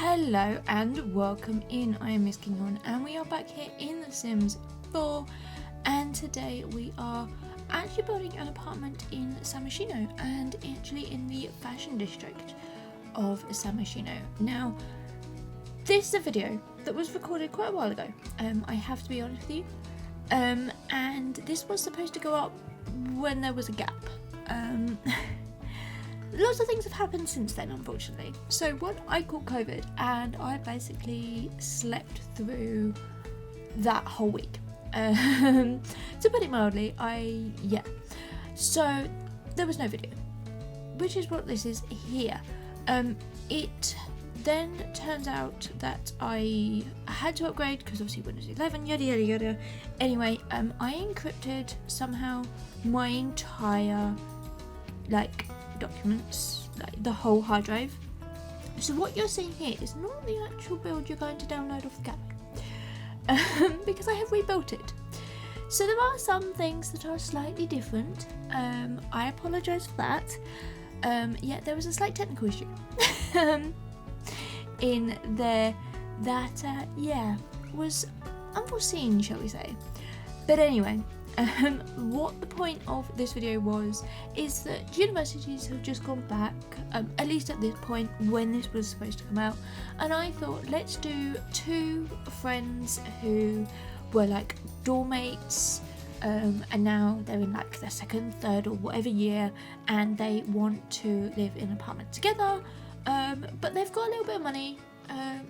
Hello and welcome in. I am MissKinghorn and we are back here in The Sims 4, and today we are actually building an apartment in San Myshuno, and actually in the fashion district of San Myshuno. Now, this is a video that was recorded quite a while ago, I have to be honest with you, and this was supposed to go up when there was a gap. Lots of things have happened since then, unfortunately. So what I call COVID, and I basically slept through that whole week. To put it mildly, so there was no video, which is what this is here. It then turns out that I had to upgrade because obviously Windows 11, yada yada yada. Anyway, I encrypted somehow my entire documents, the whole hard drive. So what you're seeing here is not the actual build you're going to download off the gallery, because I have rebuilt it. So there are some things that are slightly different. I apologise for that. There was a slight technical issue in there that was unforeseen, shall we say. But anyway, what the point of this video was is that universities have just gone back, at least at this point when this was supposed to come out, and I thought, let's do two friends who were like dorm mates, and now they're in like their second, third or whatever year, and they want to live in an apartment together, but they've got a little bit of money,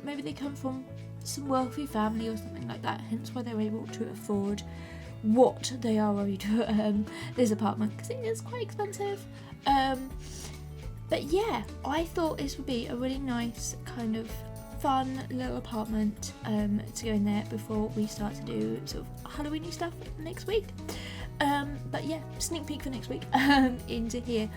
maybe they come from some wealthy family or something like that, hence why they're able to afford what they are owed to this apartment, because it is quite expensive. But yeah, I thought this would be a really nice kind of fun little apartment to go in there before we start to do sort of Halloweeny stuff next week. But yeah, sneak peek for next week into here.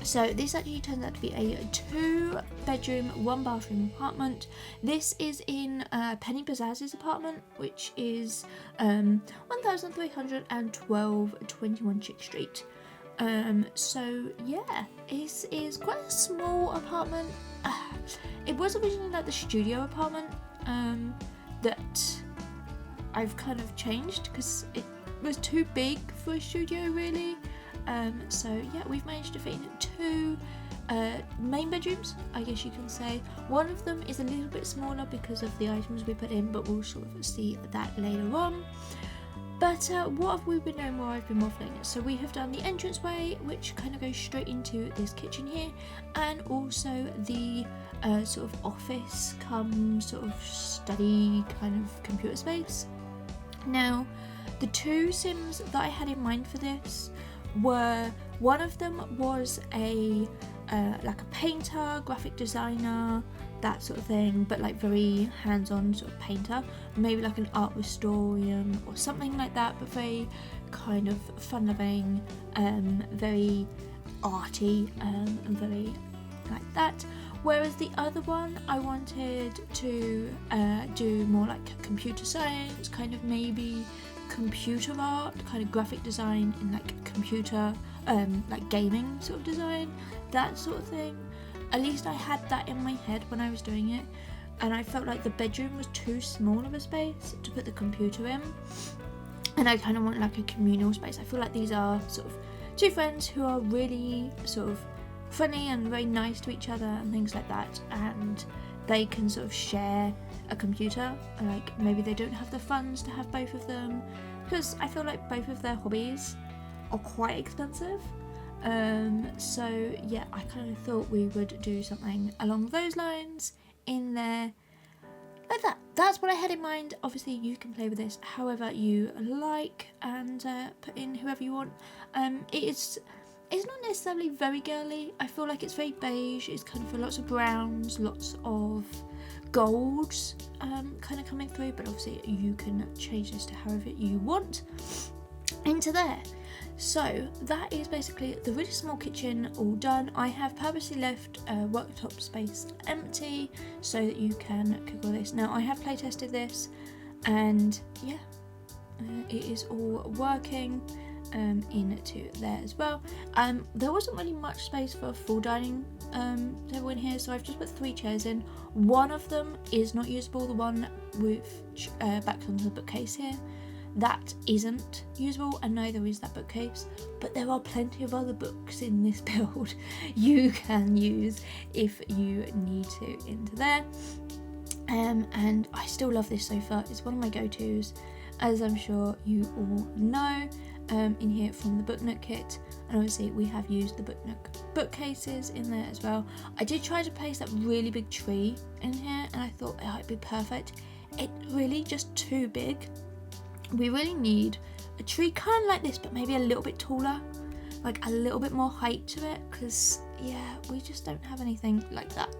So this actually turns out to be a 2-bedroom, 1-bathroom apartment. This is in Penny Bazaz's apartment, which is 1312 21 Chic Street. So yeah, this is quite a small apartment. It was originally like the studio apartment that I've kind of changed because it was too big for a studio really. So yeah, we've managed to fit in 2 main bedrooms, I guess you can say. One of them is a little bit smaller because of the items we put in, but we'll sort of see that later on. But what have we been doing while I've been waffling? So we have done the entranceway, which kind of goes straight into this kitchen here, and also the sort of office come sort of study kind of computer space. Now, the 2 Sims that I had in mind for this were, one of them was a like a painter, graphic designer, that sort of thing, but like very hands-on sort of painter, maybe like an art historian or something like that, but very kind of fun-loving, very arty, and very like that. Whereas the other one, I wanted to do more like computer science, kind of maybe computer art, kind of graphic design in like computer, like gaming sort of design, that sort of thing. At least I had that in my head when I was doing it, and I felt like the bedroom was too small of a space to put the computer in, and I kind of want like a communal space. I feel like these are sort of 2 friends who are really sort of friendly and very nice to each other and things like that, and they can sort of share a computer. Like maybe they don't have the funds to have both of them, because I feel like both of their hobbies are quite expensive. So yeah, I kind of thought we would do something along those lines in there, like that. That's what I had in mind. Obviously you can play with this however you like, and put in whoever you want. It's not necessarily very girly. I feel like it's very beige. It's kind of lots of browns, lots of golds kind of coming through, but obviously you can change this to however you want into there. So that is basically the really small kitchen all done. I have purposely left worktop space empty so that you can cook all this. Now I have play tested this, and yeah, it is all working. into there as well. There wasn't really much space for a full dining table in here, so I've just put 3 chairs in. One of them is not usable, the one with back onto the bookcase here. That isn't usable, and neither is that bookcase, but there are plenty of other books in this build you can use if you need to into there. And I still love this sofa. It's one of my go-tos, as I'm sure you all know, in here from the Book Nook kit. And obviously we have used the Book Nook bookcases in there as well. I did try to place that really big tree in here, and I thought it might be perfect. It's really just too big. We really need a tree kind of like this, but maybe a little bit taller, like a little bit more height to it, because yeah, we just don't have anything like that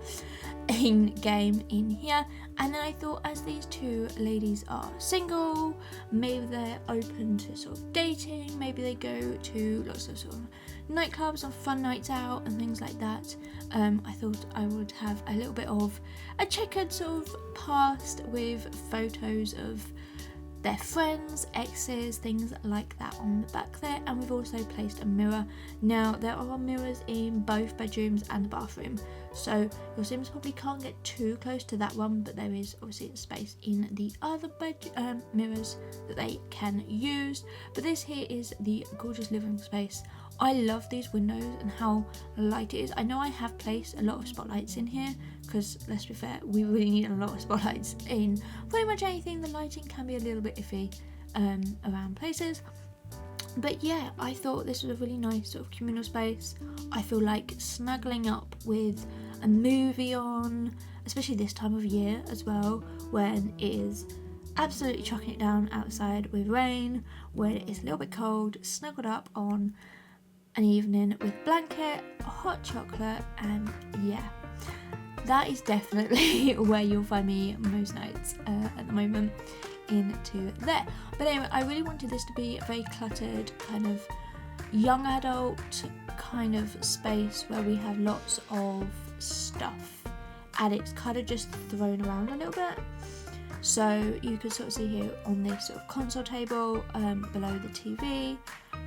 in game in here. And then I thought, as these 2 ladies are single, maybe they're open to sort of dating, maybe they go to lots of sort of nightclubs and fun nights out and things like that. I thought I would have a little bit of a checkered sort of past with photos of their friends, exes, things like that on the back there. And we've also placed a mirror. Now there are mirrors in both bedrooms and the bathroom, so your Sims probably can't get too close to that one, but there is obviously space in the other mirrors that they can use. But this here is the gorgeous living space. I love these windows and how light it is. I know I have placed a lot of spotlights in here, because let's be fair, we really need a lot of spotlights in pretty much anything. The lighting can be a little bit iffy around places. But yeah, I thought this was a really nice sort of communal space. I feel like snuggling up with a movie on, especially this time of year as well, when it is absolutely chucking it down outside with rain, when it is a little bit cold, snuggled up on an evening with blanket, hot chocolate, and yeah, that is definitely where you'll find me most nights at the moment, into there. But anyway, I really wanted this to be a very cluttered kind of young adult kind of space where we have lots of stuff and it's kind of just thrown around a little bit. So you can sort of see here on this sort of console table below the TV.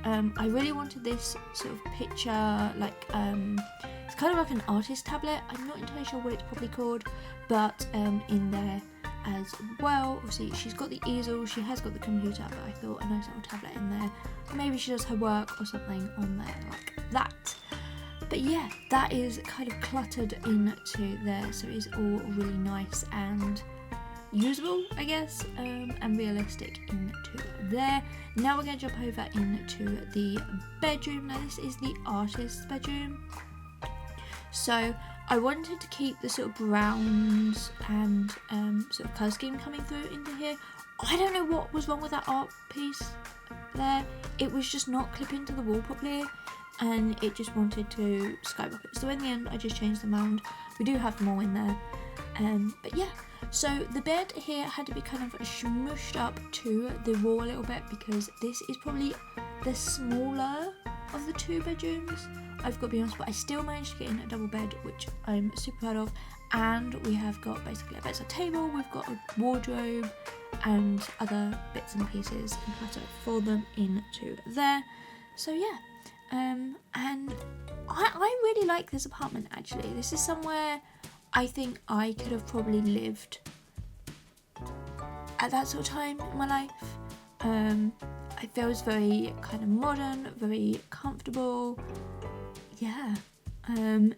I really wanted this sort of picture, like it's kind of like an artist tablet. I'm not entirely sure what it's probably called, but in there as well. Obviously she's got the easel, she has got the computer, but I thought a nice little tablet in there. Maybe she does her work or something on there like that. But yeah, that is kind of cluttered into there, so it is all really nice and usable, I guess, and realistic into there. Now we're going to jump over into the bedroom. Now this is the artist's bedroom. So I wanted to keep the sort of browns and sort of colour scheme coming through into here. I don't know what was wrong with that art piece there. It was just not clipping to the wall properly, and it just wanted to skyrocket. So in the end I just changed them around. We do have them all in there. But yeah, so the bed here had to be kind of smooshed up to the wall a little bit, because this is probably the smaller of the 2 bedrooms, I've got to be honest, but I still managed to get in a double bed, which I'm super proud of. And we have got basically a bedside table, we've got a wardrobe and other bits and pieces and how to fold them into there. So yeah, and I really like this apartment actually. This is somewhere I think I could have probably lived at that sort of time in my life. It feels very kind of modern, very comfortable, yeah,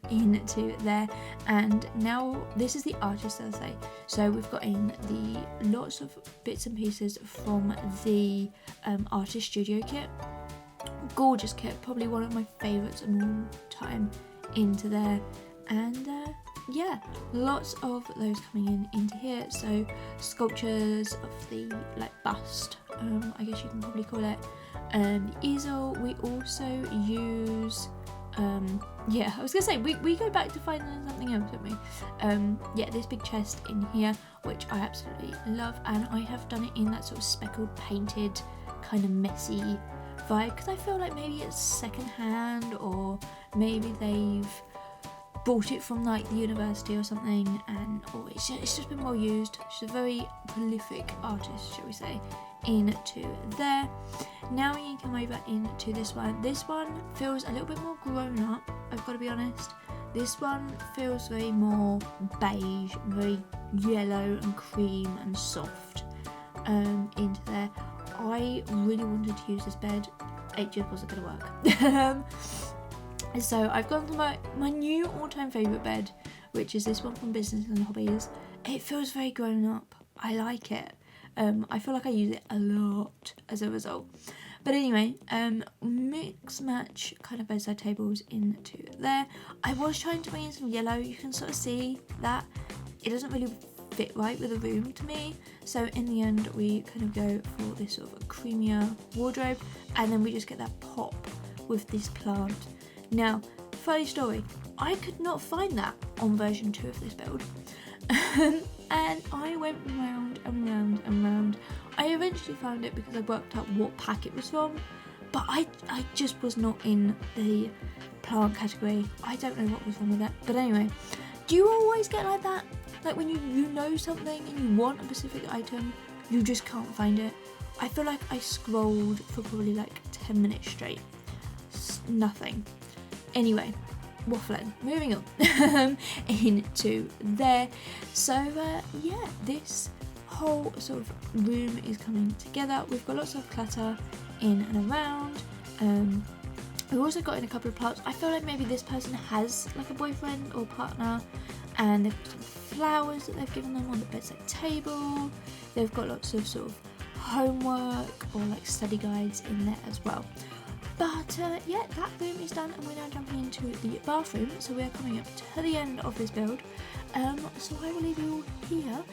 into there. And now this is the artist, I'll say. So we've got in the lots of bits and pieces from the artist studio kit. Gorgeous kit, probably one of my favourites of all time into there. And yeah, lots of those coming in into here. So sculptures of the like bust, I guess you can probably call it. Easel. We also use yeah, I was gonna say we go back to finding something else, don't we? Yeah, this big chest in here, which I absolutely love, and I have done it in that sort of speckled painted kind of messy vibe, because I feel like maybe it's second hand, or maybe they've bought it from like the university or something, and it's just been well used. She's a very prolific artist, shall we say, into there. Now we can come over into this one. This one feels a little bit more grown up, I've got to be honest. This one feels very more beige, very yellow and cream and soft into there. I really wanted to use this bed. It just wasn't going to work. So I've gone for my new all-time favourite bed, which is this one from Business and Hobbies. It feels very grown up. I like it. I feel like I use it a lot as a result. But anyway, mix match kind of bedside tables into there. I was trying to bring in some yellow. You can sort of see that it doesn't really fit right with the room to me. So in the end, we kind of go for this sort of a creamier wardrobe, and then we just get that pop with this plant. Now, funny story, I could not find that on version 2 of this build. And I went round and round and round. I eventually found it because I worked out what pack it was from, but I just was not in the plant category. I don't know what was wrong with that. But anyway, do you always get like that? Like when you know something and you want a specific item, you just can't find it? I feel like I scrolled for probably like 10 minutes straight. Nothing. Anyway, waffling. Moving on into there. So yeah, this whole sort of room is coming together. We've got lots of clutter in and around. We've also got in a couple of plants. I feel like maybe this person has like a boyfriend or partner, and they've got some flowers that they've given them on the bedside table. They've got lots of sort of homework or like study guides in there as well. But yeah, that room is done, and we're now jumping into the bathroom. So we are coming up to the end of this build. So I will leave you all here.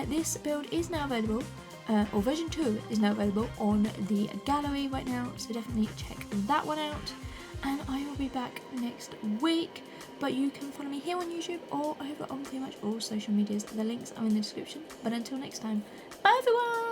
This build is now available, or version 2 is now available on the gallery right now. So definitely check that one out. And I will be back next week. But you can follow me here on YouTube or over on pretty much all social medias. The links are in the description. But until next time, bye everyone!